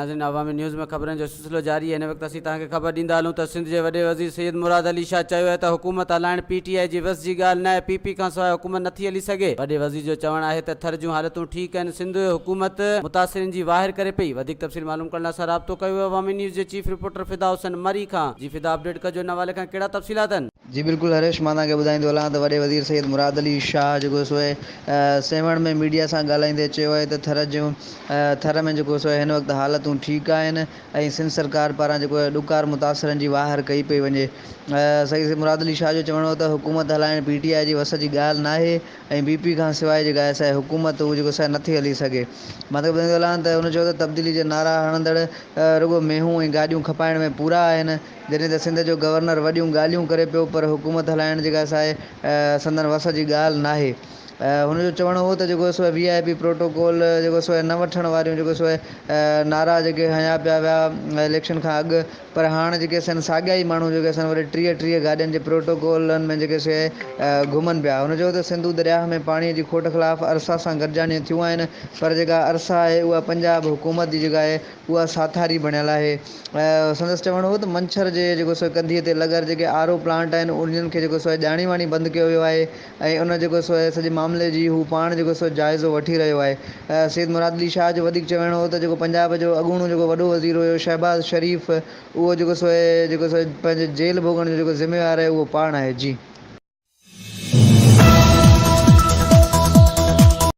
नाज़रीन अवामी न्यूज़ में ख़बरनि जो सिलसिलो जारी है। हिन वक़्तु असीं तव्हांखे ख़बर ॾींदा हलूं त सिंध जे वॾे वज़ीर सैयद मुराद अली शाह चयो आहे त हुकूमत हलाइण PTI जी वस जी ॻाल्हि न आहे। PP खां सवाइ हुकूमत नथी हली सघे। वॾे वज़ीर जो चवणु आहे त थर जूं हालतूं ठीकु आहिनि। सिंध हुकूमत मुतासिरीन जी वाहिर करे पई। वधीक तफ़सील मालूम करण लाइ असां राब्तो कयो अवामी न्यूज़ जे चीफ रिपोर्टर फिदा हुसैन मरी खां। जी फिदा अपडेट कजो इन हवाले खां कहिड़ा तफ़सीलात आहिनि? जी बिल्कुलु हरेश, मां तव्हांखे ॿुधाईंदो हलां त वॾे वज़ीर सैयद मुराद अली शाह जेको सो सेवण में मीडिया सां ॻाल्हाईंदे चयो आहे त थर में जेको सो हिन वक़्तु हालतूं ठीकु आहिनि ऐं सिंध सरकार पारां जेको आहे ॾुकार मुतासिरनि जी वाहिर कई पई वञे। सैयद मुराद अली शाह जो चवणो हो त हुकूमत हलाइण PTI जी वस जी ॻाल्हि न आहे ऐं BP खां सवाइ जेका आहे असांजी हुकूमत उहो जेको नथी हली सघे। मां तव्हांखे ॿुधाईंदो हलां त हुन चयो त तब्दीली जे नारा हणंदड़ रुॻो मेहूं ऐं गाॾियूं खपाइण में पूरा आहिनि। जॾहिं त सिंध जो गवर्नर वॾियूं ॻाल्हियूं करे पियो पर हुकूमत हलाइण जेका असांजे संदन वस जी ॻाल्हि न आहे। हुनजो चवणो हो त जेको सो VIP प्रोटोकॉल जेको सो न वठण वारियूं जेको सो नारा जेके हया पिया विया इलेक्शन खां अॻु, पर हाणे जेके असां साॻिया ई माण्हू जेके असां वरी 30 गाॾियुनि जे प्रोटोकॉलनि में जेके से घुमनि पिया। हुन चयो त सिंधु दरिया में पाणीअ जी खोट ख़िलाफ़ु अरसा सां गॾिजाणियूं थियूं आहिनि, पर जेका अरसा आहे उहा पंजाब हुकूमत जी जेका आहे उहा साथारी बणियलु आहे। संदसि चवणो हो त मंछर जे जेको सो कंधीअ ते लॻल जेके RO प्लांट आहिनि उन्हनि खे जेको सो ॼाणी वाणी बंदि कयो वियो आहे ऐं उन जेको सो सॼे मामले जी हू पाण जेको सो जाइज़ो वठी रहियो आहे। सैयद मुराद अली शाह जो वधीक चवणो हो त जेको पंजाब जो अॻूणो जेको वॾो वज़ीर हुयो शहबाज़ शरीफ़, उहो जेको सो पंहिंजे जेल भोॻण जो जेको ज़िम्मेवार आहे उहो पाण आहे। जी।